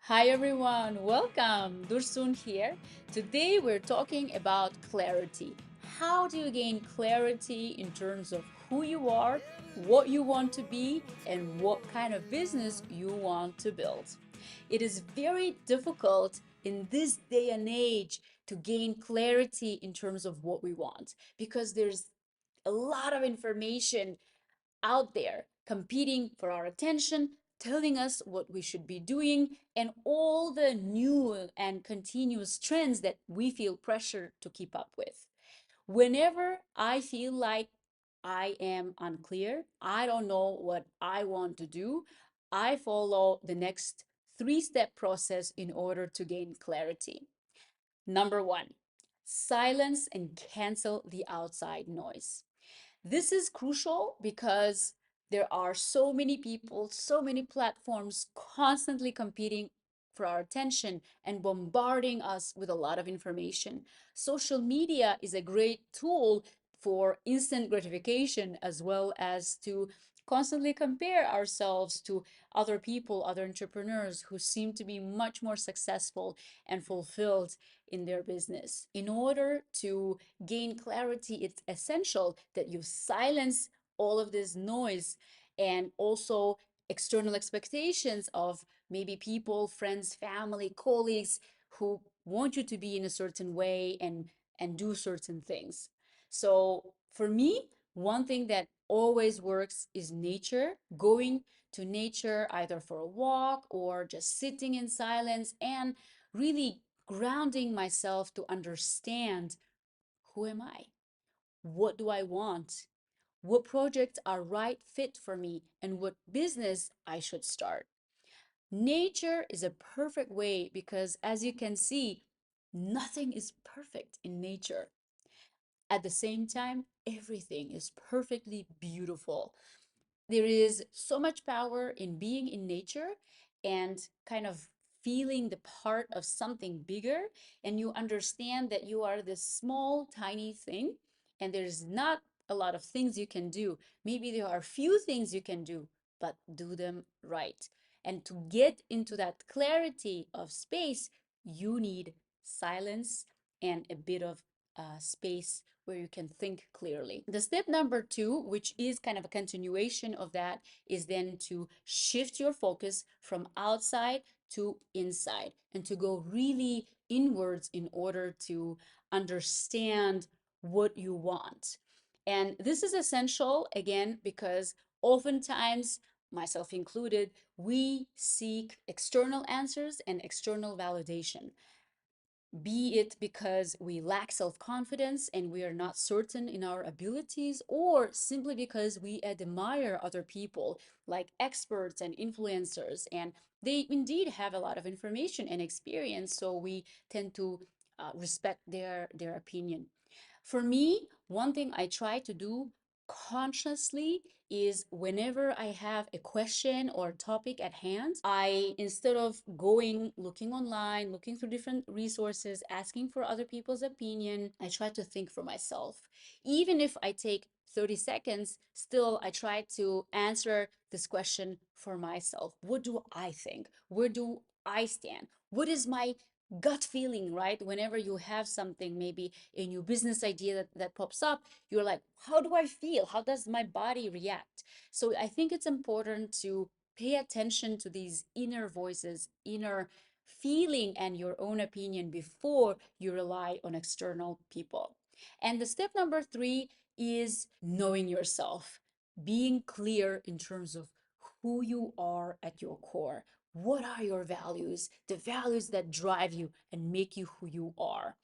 Hi everyone, welcome. Dursun here. Today we're talking about clarity. How do you gain clarity in terms of who you are, what you want to be, and what kind of business you want to build? It is very difficult in this day and age to gain clarity in terms of what we want because there's a lot of information out there competing for our attention, telling us what we should be doing, and all the new and continuous trends that we feel pressure to keep up with. Whenever I feel like I am unclear, I don't know what I want to do, I follow the next three-step process in order to gain clarity. Number one, silence and cancel the outside noise. This is crucial because there are so many people, so many platforms constantly competing for our attention and bombarding us with a lot of information. Social media is a great tool for instant gratification as well as to constantly compare ourselves to other people, other entrepreneurs who seem to be much more successful and fulfilled in their business. In order to gain clarity, it's essential that you silence all of this noise and also external expectations of maybe people, friends, family, colleagues who want you to be in a certain way and do certain things. So for me, one thing that always works is nature, going to nature either for a walk or just sitting in silence and really grounding myself to understand who am I? What do I want? What projects are right fit for me and what business I should start? Nature is a perfect way because as you can see, nothing is perfect in nature. At the same time, everything is perfectly beautiful. There is so much power in being in nature and kind of feeling the part of something bigger, and you understand that you are this small tiny thing and there's not a lot of things you can do. Maybe there are few things you can do, but do them right. And to get into that clarity of space, you need silence and a bit of space where you can think clearly. The step number two, which is kind of a continuation of that, is then to shift your focus from outside to inside and to go really inwards in order to understand what you want. And this is essential again because oftentimes, myself included, we seek external answers and external validation, be it because we lack self-confidence and we are not certain in our abilities, or simply because we admire other people like experts and influencers, and they indeed have a lot of information and experience, so we tend to respect their opinion. For me, one thing I try to do consciously is whenever I have a question or topic at hand, I, instead of going looking online, looking through different resources, asking for other people's opinion, I try to think for myself. Even if I take 30 seconds, still I try to answer this question for myself. What do I think? Where do I stand? What is my gut feeling, right? Whenever you have something, maybe a new business idea that pops up, you're like, how do I feel? How does my body react? So I think it's important to pay attention to these inner voices, inner feeling, and your own opinion before you rely on external people. And the step number three is knowing yourself, being clear in terms of who you are at your core. What are your values? The values that drive you and make you who you are.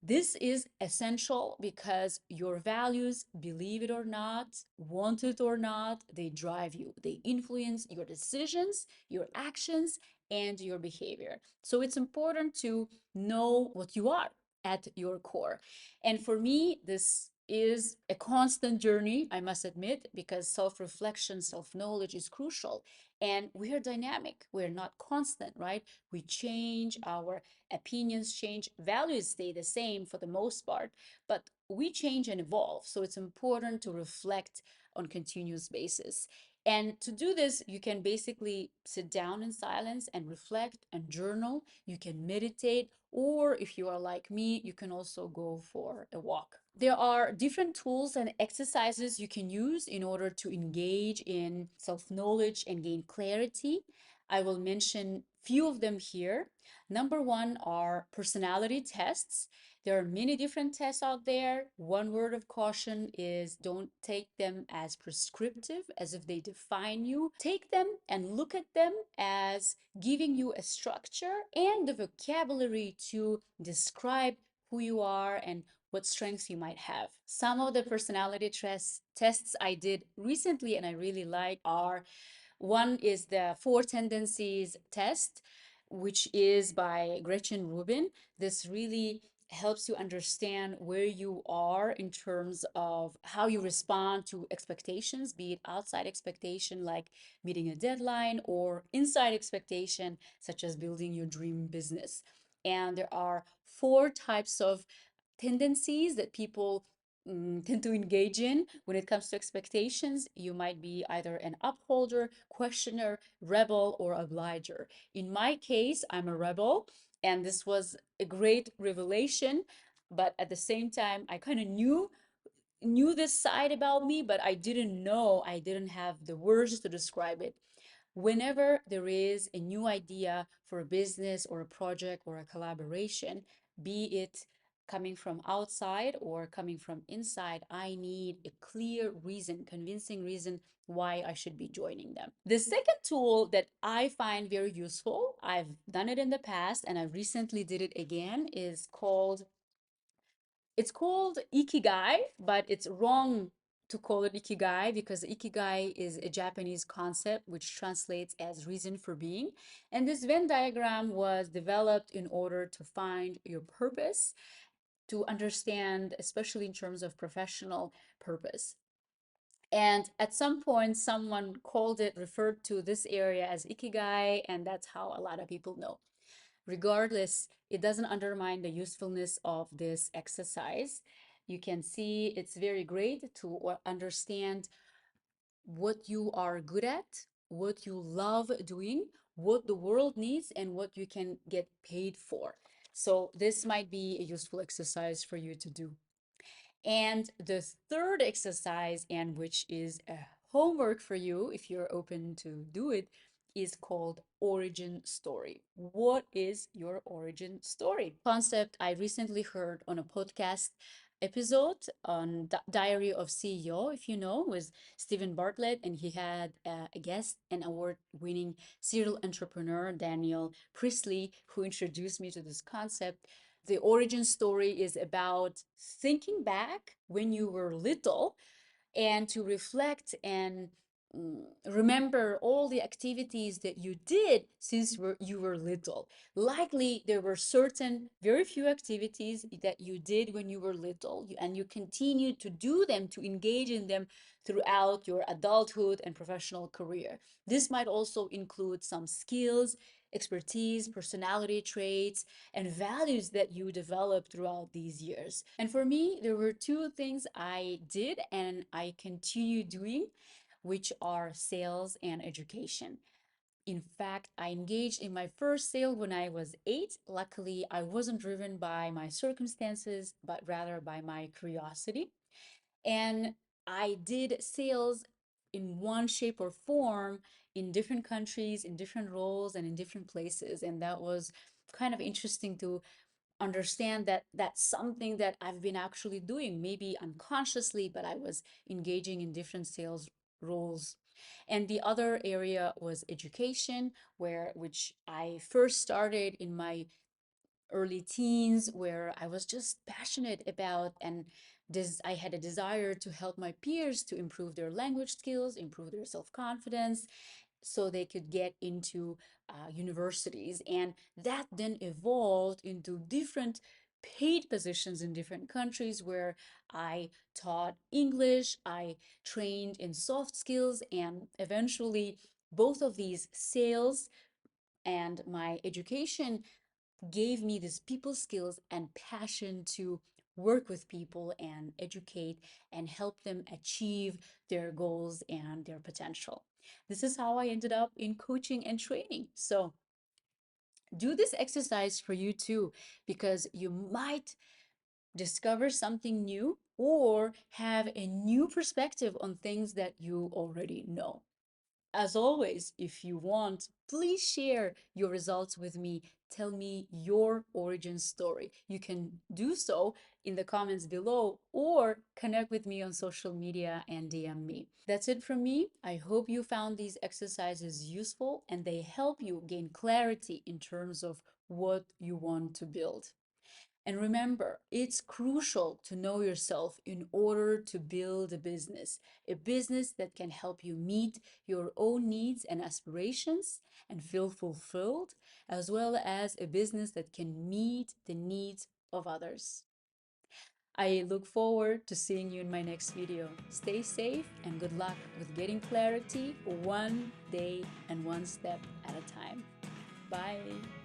This is essential because your values, believe it or not, want it or not, they drive you. They influence your decisions, your actions, and your behavior. So it's important to know what you are at your core. And for me, this is a constant journey, I must admit, because self-reflection, self-knowledge is crucial. And we are dynamic. We're not constant, right? We change, our opinions change, values stay the same for the most part, but we change and evolve. So it's important to reflect on continuous basis. And to do this, you can basically sit down in silence and reflect and journal. You can meditate, or if you are like me, you can also go for a walk. There are different tools and exercises you can use in order to engage in self-knowledge and gain clarity. I will mention few of them here. Number one are personality tests. There are many different tests out there. One word of caution is don't take them as prescriptive, as if they define you. Take them and look at them as giving you a structure and the vocabulary to describe who you are and what strengths you might have. Some of the personality tests I did recently and I really like are: one is the Four Tendencies test, which is by Gretchen Rubin. This really helps you understand where you are in terms of how you respond to expectations, be it outside expectation like meeting a deadline, or inside expectation such as building your dream business. And there are four types of tendencies that people tend to engage in when it comes to expectations. You might be either an upholder, questioner, rebel, or obliger. In my case, I'm a rebel, and this was a great revelation. But at the same time, I kind of knew this side about me, but I didn't know, I didn't have the words to describe it. Whenever there is a new idea for a business or a project or a collaboration, be it coming from outside or coming from inside, I need a clear reason, convincing reason why I should be joining them. The second tool that I find very useful, I've done it in the past and I recently did it again, is called it's called Ikigai, but it's wrong to call it Ikigai because Ikigai is a Japanese concept which translates as reason for being. And this Venn diagram was developed in order to find your purpose, to understand, especially in terms of professional purpose. And at some point, someone called it, referred to this area as Ikigai, and that's how a lot of people know. Regardless, it doesn't undermine the usefulness of this exercise. You can see it's very great to understand what you are good at, what you love doing, what the world needs, and what you can get paid for. So this might be a useful exercise for you to do. And the third exercise, and which is a homework for you if you're open to do it, is called origin story. What is your origin story? Concept I recently heard on a podcast episode on Diary of CEO, if you know, was Stephen Bartlett, and he had a guest, an award-winning serial entrepreneur, Daniel Priestley, who introduced me to this concept. The origin story is about thinking back when you were little and to reflect and remember all the activities that you did since you were little. Likely, there were certain, very few activities that you did when you were little, and you continued to do them, to engage in them throughout your adulthood and professional career. This might also include some skills, expertise, personality traits, and values that you developed throughout these years. And for me, there were two things I did and I continue doing, which are sales and education. In fact, I engaged in my first sale when I was 8. Luckily, I wasn't driven by my circumstances, but rather by my curiosity. And I did sales in one shape or form in different countries, in different roles, and in different places. And that was kind of interesting to understand that that's something that I've been actually doing, maybe unconsciously, but I was engaging in different sales roles. And the other area was education, which I first started in my early teens, where I was just passionate about, and I had a desire to help my peers to improve their language skills, improve their self-confidence, so they could get into universities. And that then evolved into different paid positions in different countries where I taught English, I trained in soft skills, and eventually both of these, sales and my education, gave me these people skills and passion to work with people and educate and help them achieve their goals and their potential. This is how I ended up in coaching and training. So do this exercise for you too, because you might discover something new or have a new perspective on things that you already know. As always, if you want, please share your results with me. Tell me your origin story. You can do so in the comments below or connect with me on social media and DM me. That's it from me. I hope you found these exercises useful and they help you gain clarity in terms of what you want to build. And remember, it's crucial to know yourself in order to build a business that can help you meet your own needs and aspirations and feel fulfilled, as well as a business that can meet the needs of others. I look forward to seeing you in my next video. Stay safe and good luck with getting clarity one day and one step at a time. Bye.